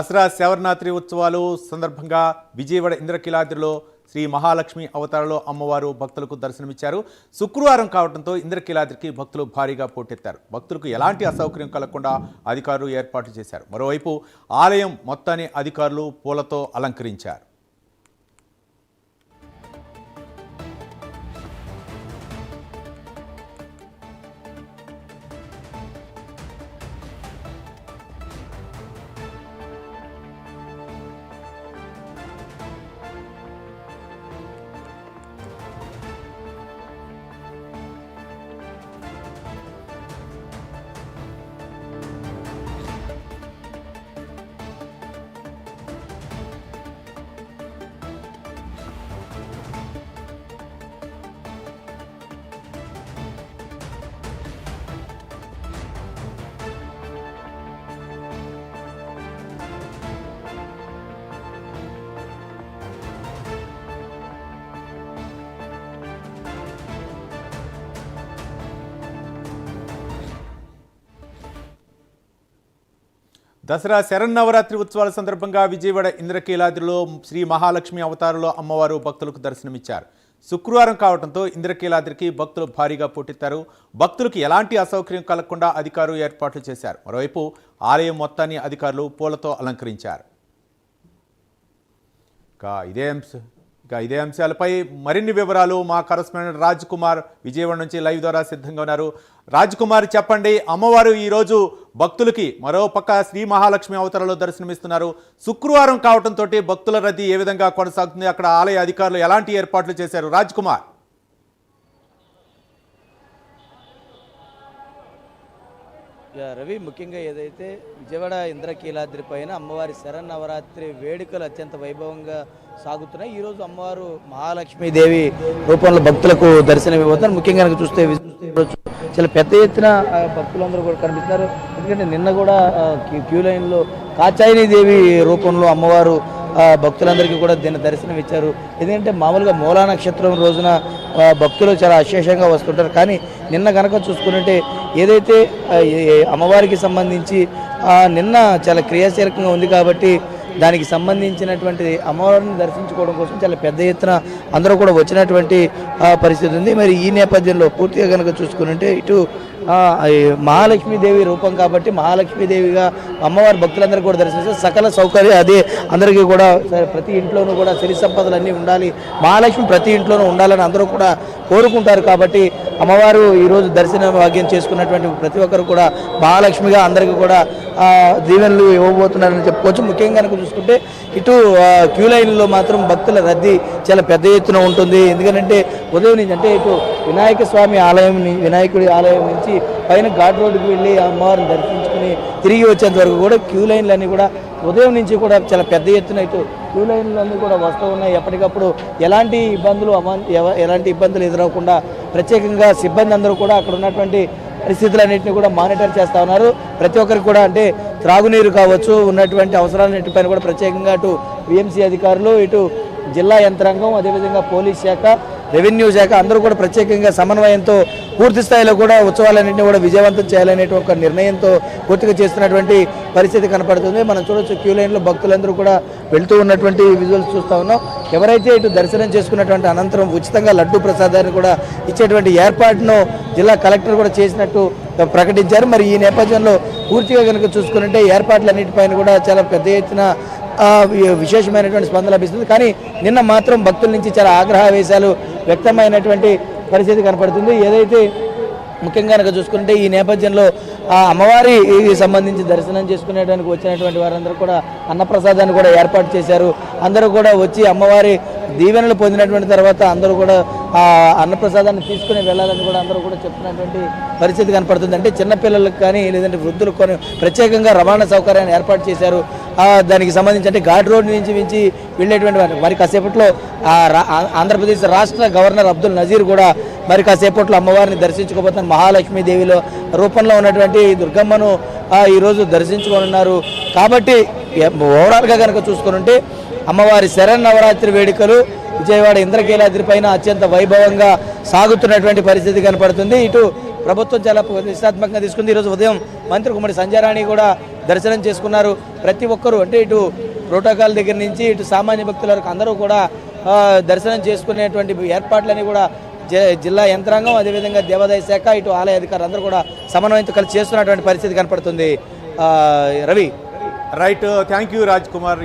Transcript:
దసరా శరన్నవరాత్రి ఉత్సవాలు సందర్భంగా విజయవాడ ఇంద్రకీలాద్రిలో శ్రీ మహాలక్ష్మి అవతారంలో అమ్మవారు భక్తులకు దర్శనమిచ్చారు. శుక్రవారం కావడంతో ఇంద్రకీలాద్రికి భక్తులు భారీగా పోటెత్తారు. భక్తులకు ఎలాంటి అసౌకర్యం కలగకుండా అధికారులు ఏర్పాట్లు చేశారు. మరోవైపు ఆలయం మొత్తాన్ని అధికారులు పూలతో అలంకరించారు. దసరా శరన్నవరాత్రి ఉత్సవాల సందర్భంగా విజయవాడ ఇంద్రకీలాద్రిలో శ్రీ మహాలక్ష్మి అవతారంలో అమ్మవారు భక్తులకు దర్శనమిచ్చారు. శుక్రవారం కావడంతో ఇంద్రకీలాద్రికి భక్తులు భారీగా పోటెత్తారు. భక్తులకు ఎలాంటి అసౌకర్యం కలగకుండా అధికారులు ఏర్పాట్లు చేశారు. మరోవైపు ఆలయం మొత్తాన్ని అధికారులు పూలతో అలంకరించారు. ఇదే అంశాలపై మరిన్ని వివరాలు మా కరెస్పాండెంట్ రాజ్ కుమార్ విజయవాడ నుంచి లైవ్ ద్వారా సిద్ధంగా ఉన్నారు. రాజ్ కుమార్, చెప్పండి, అమ్మవారు ఈరోజు భక్తులకి మరోపక్క శ్రీ మహాలక్ష్మి అవతారంలో దర్శనమిస్తున్నారు. శుక్రవారం కావడంతో భక్తుల రద్దీ ఏ విధంగా కొనసాగుతుంది? అక్కడ ఆలయ అధికారులు ఎలాంటి ఏర్పాట్లు చేశారు? రాజ్ కుమార్. రవి, ముఖ్యంగా ఏదైతే విజయవాడ ఇంద్రకీలాద్రి పైన అమ్మవారి శరన్నవరాత్రి వేడుకలు అత్యంత వైభవంగా సాగుతున్నాయి. ఈరోజు అమ్మవారు మహాలక్ష్మీదేవి రూపంలో భక్తులకు దర్శనం ఇవ్వతారు. ముఖ్యంగా చూస్తే చాలా పెద్ద ఎత్తున భక్తులందరూ కూడా కనిపిస్తున్నారు. ఎందుకంటే నిన్న కూడా క్యూ లైన్లో కాచాయిని దేవి రూపంలో అమ్మవారు భక్తులందరికీ కూడా దీన్ని దర్శనం ఇచ్చారు. ఎందుకంటే మామూలుగా మూలా నక్షత్రం రోజున భక్తులు చాలా అశేషంగా వస్తుంటారు. కానీ నిన్న కనుక చూసుకుంటే ఏదైతే అమ్మవారికి సంబంధించి నిన్న చాలా క్రియాశీలకంగా ఉంది కాబట్టి దానికి సంబంధించినటువంటి అమ్మవారిని దర్శించుకోవడం కోసం చాలా పెద్ద ఎత్తున అందరూ కూడా వచ్చినటువంటి పరిస్థితి ఉంది. మరి ఈ నేపథ్యంలో పూర్తిగా కనుక చూసుకుంటే ఇటు మహాలక్ష్మీదేవి రూపం కాబట్టి మహాలక్ష్మీదేవిగా అమ్మవారి భక్తులందరూ కూడా దర్శించారు. సకల సౌకర్యం అదే అందరికీ కూడా ప్రతి ఇంట్లోనూ కూడా సిరి సంపదలు అన్నీ ఉండాలి, మహాలక్ష్మి ప్రతి ఇంట్లోనూ ఉండాలని అందరూ కూడా కోరుకుంటారు. కాబట్టి అమ్మవారు ఈరోజు దర్శన భాగ్యం చేసుకున్నటువంటి ప్రతి ఒక్కరు కూడా మహాలక్ష్మిగా అందరికీ కూడా దీవెనలు ఇవ్వబోతున్నారని చెప్పుకోవచ్చు. ముఖ్యంగా కనుక చూసుకుంటే ఇటు క్యూ లైన్లో మాత్రం భక్తుల రద్దీ చాలా పెద్ద ఎత్తున ఉంటుంది. ఎందుకంటే ఉదయం నుంచి అంటే ఇటు వినాయక స్వామి ఆలయం వినాయకుడి ఆలయం నుంచి పైన ఘాట్ రోడ్డుకి వెళ్ళి అమ్మవారిని దర్శించుకుని తిరిగి వచ్చేంత వరకు కూడా క్యూ లైన్లన్నీ కూడా ఉదయం నుంచి కూడా చాలా పెద్ద ఎత్తున ఇటు క్యూ లైన్లన్నీ కూడా వస్తూ ఉన్నాయి. ఎప్పటికప్పుడు ఎలాంటి ఇబ్బందులు ఎదురవకుండా ప్రత్యేకంగా సిబ్బంది అందరూ కూడా అక్కడ ఉన్నటువంటి పరిస్థితులన్నింటినీ కూడా మానిటర్ చేస్తూ ఉన్నారు. ప్రతి ఒక్కరికి కూడా అంటే త్రాగునీరు కావచ్చు, ఉన్నటువంటి అవసరాలన్నింటిపైన కూడా ప్రత్యేకంగా అటు విఎంసీ అధికారులు, ఇటు జిల్లా యంత్రాంగం, అదేవిధంగా పోలీస్ శాఖ, రెవెన్యూ శాఖ అందరూ కూడా ప్రత్యేకంగా సమన్వయంతో పూర్తి స్థాయిలో కూడా ఉత్సవాలన్నింటినీ కూడా విజయవంతం చేయాలనేటువంటి ఒక నిర్ణయంతో పూర్తిగా చేస్తున్నటువంటి పరిస్థితి కనపడుతుంది. మనం చూడొచ్చు క్యూ లైన్లో భక్తులందరూ కూడా వెళ్తూ ఉన్నటువంటి విజువల్స్ చూస్తూ ఉన్నాం. ఎవరైతే ఇటు దర్శనం చేసుకున్నటువంటి అనంతరం ఉచితంగా లడ్డూ ప్రసాదాన్ని కూడా ఇచ్చేటువంటి ఏర్పాటును జిల్లా కలెక్టర్ కూడా చేసినట్టు ప్రకటించారు. మరి ఈ నేపథ్యంలో పూర్తిగా కనుక చూసుకున్నట్టే ఏర్పాట్లన్నింటిపైన కూడా చాలా పెద్ద ఎత్తున విశేషమైనటువంటి స్పందన లభిస్తుంది. కానీ నిన్న మాత్రం భక్తుల నుంచి చాలా ఆగ్రహావేశాలు వ్యక్తమైనటువంటి పరిస్థితి కనపడుతుంది. ఏదైతే ముఖ్యంగా కనుక చూసుకుంటే ఈ నేపథ్యంలో అమ్మవారికి సంబంధించి దర్శనం చేసుకునేడానికి వచ్చినటువంటి వారందరూ కూడా అన్నప్రసాదాన్ని కూడా ఏర్పాటు చేశారు. అందరూ కూడా వచ్చి అమ్మవారి దీవెనలు పొందినటువంటి తర్వాత అందరూ కూడా అన్నప్రసాదాన్ని తీసుకుని వెళ్ళాలని కూడా అందరూ కూడా చెప్తున్నటువంటి పరిస్థితి కనపడుతుంది. అంటే చిన్నపిల్లలకు కానీ లేదంటే వృద్ధులకు కానీ ప్రత్యేకంగా రవాణా సౌకర్యాన్ని ఏర్పాటు చేశారు. దానికి సంబంధించి అంటే ఘాట్ రోడ్ నుంచి వెళ్ళేటువంటి మరి కాసేపట్లో ఆంధ్రప్రదేశ్ రాష్ట్ర గవర్నర్ అబ్దుల్ నజీర్ కూడా మరి కాసేపట్లో అమ్మవారిని దర్శించుకోబోతున్న మహాలక్ష్మీదేవిలో రూపంలో ఉన్నటువంటి దుర్గమ్మను ఈరోజు దర్శించుకోనున్నారు. కాబట్టి ఓవరాల్గా కనుక చూసుకుంటే అమ్మవారి శరన్నవరాత్రి వేడుకలు విజయవాడ ఇంద్రకీలాద్రి పైన అత్యంత వైభవంగా సాగుతున్నటువంటి పరిస్థితి కనపడుతుంది. ఇటు ప్రభుత్వం చాలా ప్రతిష్టాత్మకంగా తీసుకుంది. ఈరోజు ఉదయం మంత్రి గుమ్మడి సంజయ్ రాణి కూడా దర్శనం చేసుకున్నారు. ప్రతి ఒక్కరూ అంటే ఇటు ప్రోటోకాల్ దగ్గర నుంచి ఇటు సామాన్య భక్తుల వరకు అందరూ కూడా దర్శనం చేసుకునేటువంటి ఏర్పాట్లని కూడా జిల్లా యంత్రాంగం, అదేవిధంగా దేవాదాయ శాఖ, ఇటు ఆలయ అధికారులు అందరూ కూడా సమన్వయంతో కలిసి చేస్తున్నటువంటి పరిస్థితి కనపడుతుంది. Ravi. Right, thank you Raj Kumar.